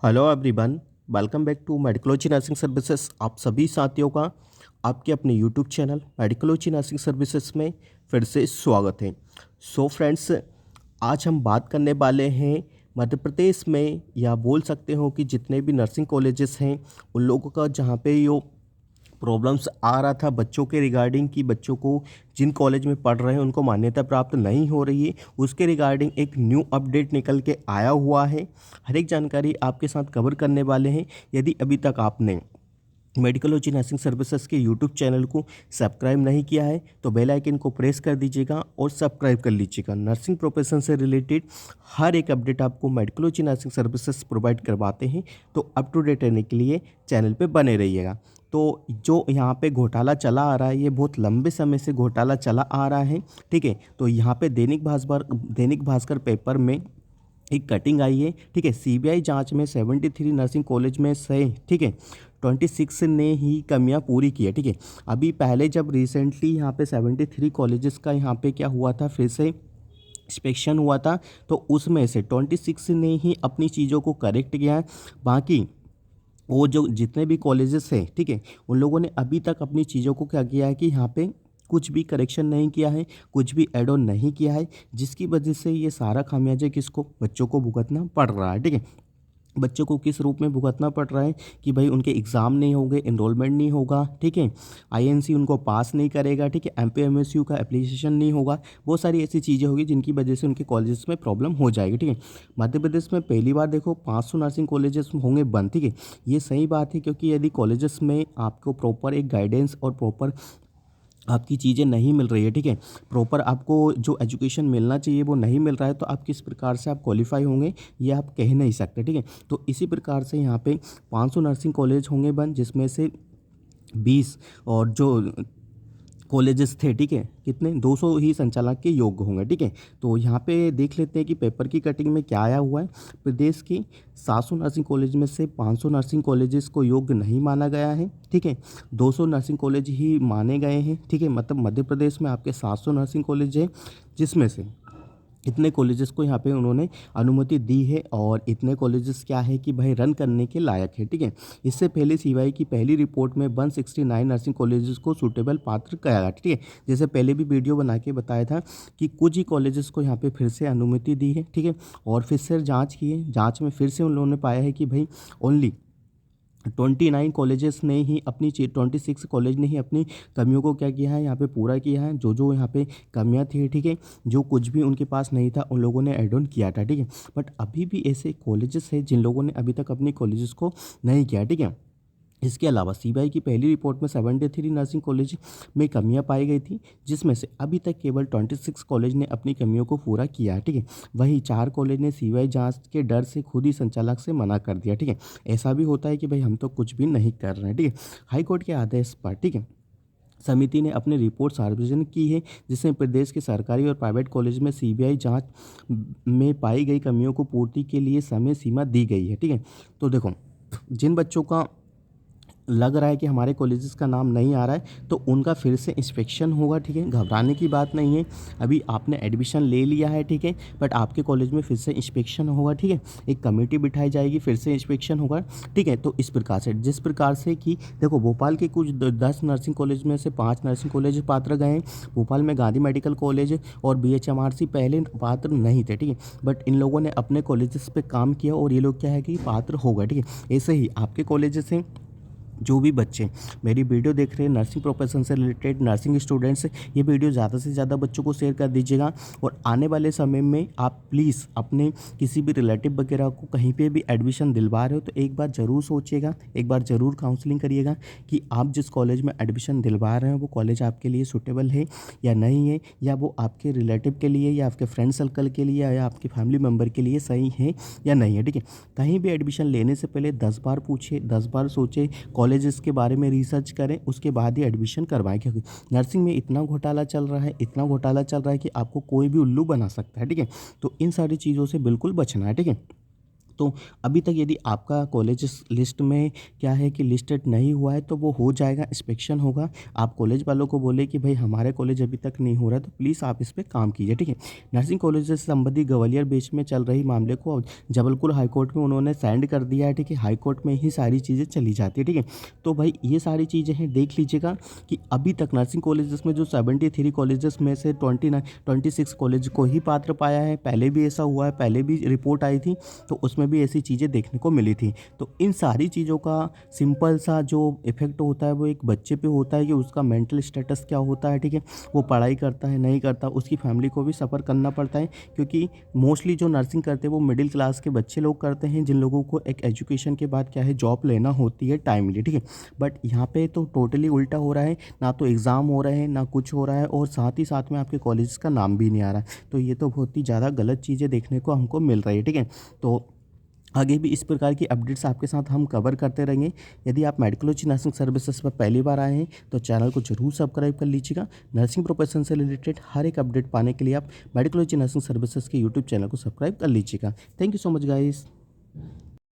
Hello everyone. Welcome back to Medicology Nursing Services. आप सभी साथियों का आपके अपने YouTube channel Medicology Nursing Services में फिर से स्वागत है। सो फ्रेंड्स, आज हम बात करने वाले हैं मध्य प्रदेश में, या बोल सकते हो कि जितने भी नर्सिंग कॉलेजेस हैं उन लोगों का जहाँ पे यो प्रॉब्लम्स आ रहा था बच्चों के रिगार्डिंग, कि बच्चों को जिन कॉलेज में पढ़ रहे हैं उनको मान्यता प्राप्त नहीं हो रही है, उसके रिगार्डिंग एक न्यू अपडेट निकल के आया हुआ है। हर एक जानकारी आपके साथ कवर करने वाले हैं। यदि अभी तक आपने मेडिकोलॉजी नर्सिंग सर्विसेज के यूट्यूब चैनल को सब्सक्राइब नहीं किया है तो बेल आइकन को प्रेस कर दीजिएगा और सब्सक्राइब कर लीजिएगा। नर्सिंग प्रोफेशन से रिलेटेड हर एक अपडेट आपको मेडिकोलॉजी नर्सिंग सर्विसेज प्रोवाइड करवाते हैं, तो अप टू डेट रहने के लिए चैनल पे बने रहिएगा। तो जो यहाँ पे घोटाला चला आ रहा है, ये बहुत लंबे समय से घोटाला चला आ रहा है। ठीक है, तो यहाँ पे दैनिक भास्कर पेपर में एक कटिंग आई है। ठीक है, सीबीआई जांच में 73 नर्सिंग कॉलेज में से, ठीक है, 26 ने ही कमियां पूरी की है। ठीक है, अभी पहले जब रिसेंटली यहाँ पे 73 कॉलेजेस का यहाँ पे क्या हुआ था, फिर से इंस्पेक्शन हुआ था, तो उसमें से 26 ने ही अपनी चीज़ों को करेक्ट किया है। बाकी वो जो जितने भी कॉलेजेस हैं, ठीक है, उन लोगों ने अभी तक अपनी चीज़ों को क्या किया है कि यहाँ पे कुछ भी करेक्शन नहीं किया है, कुछ भी ऐड ऑन नहीं किया है, जिसकी वजह से ये सारा खामियाजा किसको, बच्चों को भुगतना पड़ रहा है। ठीक है, बच्चों को किस रूप में भुगतना पड़ रहा है कि भाई उनके एग्ज़ाम नहीं होंगे, एनरोलमेंट नहीं होगा, ठीक है, आईएनसी उनको पास नहीं करेगा, ठीक है, एमपीएमएसयू का एप्लीकेशन नहीं होगा, बहुत सारी ऐसी चीज़ें होगी जिनकी वजह से उनके कॉलेजेस में प्रॉब्लम हो जाएगी। ठीक है, मध्य प्रदेश में पहली बार देखो 500 नर्सिंग कॉलेजेस होंगे बंद। ठीक है, ये सही बात है, क्योंकि यदि कॉलेजेस में आपको प्रॉपर एक गाइडेंस और प्रॉपर आपकी चीज़ें नहीं मिल रही है, ठीक है, प्रॉपर आपको जो एजुकेशन मिलना चाहिए वो नहीं मिल रहा है, तो आप किस प्रकार से आप क्वालिफाई होंगे ये आप कह नहीं सकते। ठीक है, तो इसी प्रकार से यहाँ पे 500 नर्सिंग कॉलेज होंगे बंद, जिसमें से 20 और जो कॉलेजेस थे, ठीक है, कितने 200 ही संचालक के योग्य होंगे। ठीक है, तो यहाँ पे देख लेते हैं कि पेपर की कटिंग में क्या आया हुआ है। प्रदेश की 700 नर्सिंग कॉलेज में से 500 नर्सिंग कॉलेजेस को योग्य नहीं माना गया है। ठीक है, 200 नर्सिंग कॉलेज ही माने गए हैं। ठीक है, मतलब मध्य प्रदेश में आपके 700 नर्सिंग कॉलेज है, जिसमें से इतने कॉलेजेस को यहाँ पे उन्होंने अनुमति दी है, और इतने कॉलेजेस क्या है कि भाई रन करने के लायक है। ठीक है, इससे पहले सीवाई की पहली रिपोर्ट में 169 नर्सिंग कॉलेजेस को सूटेबल पात्र कहा गया। ठीक है, जैसे पहले भी वीडियो बना के बताया था कि कुछ ही कॉलेजेस को यहाँ पे फिर से अनुमति दी है। ठीक है, और फिर से जाँच की है, जाँच में फिर से उन लोगों ने पाया है कि भाई ओनली 29 कॉलेजेस ने ही अपनी 26 कॉलेज ने ही अपनी कमियों को क्या किया है, यहाँ पे पूरा किया है। जो जो यहाँ पे कमियाँ थी, ठीक है, जो कुछ भी उनके पास नहीं था उन लोगों ने ऐड ऑन किया था। ठीक है, बट अभी भी ऐसे कॉलेजेस हैं जिन लोगों ने अभी तक अपनी कॉलेजेस को नहीं किया। ठीक है, इसके अलावा सीबीआई की पहली रिपोर्ट में 73 नर्सिंग कॉलेज में कमियां पाई गई थी, जिसमें से अभी तक केवल 26 कॉलेज ने अपनी कमियों को पूरा किया है। ठीक है, वहीं 4 कॉलेज ने सीबीआई जांच के डर से खुद ही संचालक से मना कर दिया। ठीक है, ऐसा भी होता है कि भाई हम तो कुछ भी नहीं कर रहे हैं। ठीक है, हाईकोर्ट के आदेश पर, ठीक है, समिति ने अपनी रिपोर्ट सार्वजनिक की है, जिसमें प्रदेश के सरकारी और प्राइवेट कॉलेज में सीबीआई जांच में पाई गई कमियों को पूर्ति के लिए समय सीमा दी गई है। ठीक है, तो देखो, जिन बच्चों का लग रहा है कि हमारे कॉलेजेस का नाम नहीं आ रहा है तो उनका फिर से इंस्पेक्शन होगा। ठीक है, घबराने की बात नहीं है। अभी आपने एडमिशन ले लिया है, ठीक है, बट आपके कॉलेज में फिर से इंस्पेक्शन होगा। ठीक है, एक कमेटी बिठाई जाएगी, फिर से इंस्पेक्शन होगा। ठीक है, तो इस प्रकार से, जिस प्रकार से कि देखो, भोपाल के कुछ 10 नर्सिंग कॉलेज में से 5 नर्सिंग कॉलेज पात्र गए हैं। भोपाल में गांधी मेडिकल कॉलेज और बीएचएमआरसी पहले पात्र नहीं थे। ठीक है, बट इन लोगों ने अपने कॉलेजेस पे काम किया और ये लोग क्या है कि पात्र हो गए। ठीक है, ऐसे ही आपके कॉलेजेस हैं, जो भी बच्चे मेरी वीडियो देख रहे हैं नर्सिंग प्रोफेशन से रिलेटेड नर्सिंग स्टूडेंट्स, ये वीडियो ज़्यादा से ज़्यादा बच्चों को शेयर कर दीजिएगा। और आने वाले समय में आप प्लीज़ अपने किसी भी रिलेटिव वगैरह को कहीं पे भी एडमिशन दिलवा रहे हो तो एक बार ज़रूर सोचिएगा, एक बार ज़रूर काउंसलिंग करिएगा कि आप जिस कॉलेज में एडमिशन दिलवा रहे हैं वो कॉलेज आपके लिए सूटेबल है या नहीं है, या वो आपके रिलेटिव के लिए या आपके फ्रेंड सर्कल के लिए या आपके फैमिली मेम्बर के लिए सही है या नहीं है। ठीक है, कहीं भी एडमिशन लेने से पहले 10 बार पूछे, 10 बार सोचे, कॉलेजेस के बारे में रिसर्च करें, उसके बाद ही एडमिशन करवाएं। क्योंकि नर्सिंग में इतना घोटाला चल रहा है, इतना घोटाला चल रहा है कि आपको कोई भी उल्लू बना सकता है। ठीक है, तो इन सारी चीज़ों से बिल्कुल बचना है। ठीक है, तो अभी तक यदि आपका कॉलेज लिस्ट में क्या है कि लिस्टेड नहीं हुआ है तो वो हो जाएगा, इंस्पेक्शन होगा। आप कॉलेज वालों को बोले कि भाई हमारे कॉलेज अभी तक नहीं हो रहा है, तो प्लीज़ आप इस पे काम कीजिए, ठीक है। नर्सिंग कॉलेज से संबंधित ग्वालियर बेस में चल रही मामले को जबलपुर हाई कोर्ट में उन्होंने सेंड कर दिया है, ठीक है। हाई कोर्ट में ही सारी चीज़ें चली जाती है, ठीक है। तो भाई ये सारी चीज़ें हैं, देख लीजिएगा कि अभी तक नर्सिंग कॉलेजेस में जो 73 कॉलेजेस में से 26 कॉलेज को ही पात्र पाया है। पहले भी ऐसा हुआ है, पहले भी रिपोर्ट आई थी तो उसमें भी ऐसी चीज़ें देखने को मिली थी। तो इन सारी चीज़ों का सिंपल सा जो इफ़ेक्ट होता है वो एक बच्चे पे होता है कि उसका मेंटल स्टेटस क्या होता है, ठीक है। वो पढ़ाई करता है, नहीं करता, उसकी फैमिली को भी सफ़र करना पड़ता है, क्योंकि मोस्टली जो नर्सिंग करते हैं वो मिडिल क्लास के बच्चे लोग करते हैं, जिन लोगों को एक एजुकेशन के बाद क्या है जॉब लेना होती है टाइमली, ठीक है। बट यहाँ पे तो टोटली उल्टा हो रहा है, ना तो एग्ज़ाम हो रहे हैं, ना कुछ हो रहा है, और साथ ही साथ में आपके कॉलेज का नाम भी नहीं आ रहा है। तो ये तो बहुत ही ज़्यादा गलत चीज़ें देखने को हमको मिल रही है, ठीक है। तो आगे भी इस प्रकार की अपडेट्स आपके साथ हम कवर करते रहेंगे। यदि आप मेडिकोलॉजी नर्सिंग सर्विसेज पर पहली बार आए हैं तो चैनल को जरूर सब्सक्राइब कर लीजिएगा। नर्सिंग प्रोफेशन से रिलेटेड हर एक अपडेट पाने के लिए आप मेडिकोलॉजी नर्सिंग सर्विसेज के यूट्यूब चैनल को सब्सक्राइब कर लीजिएगा। Thank you so much guys.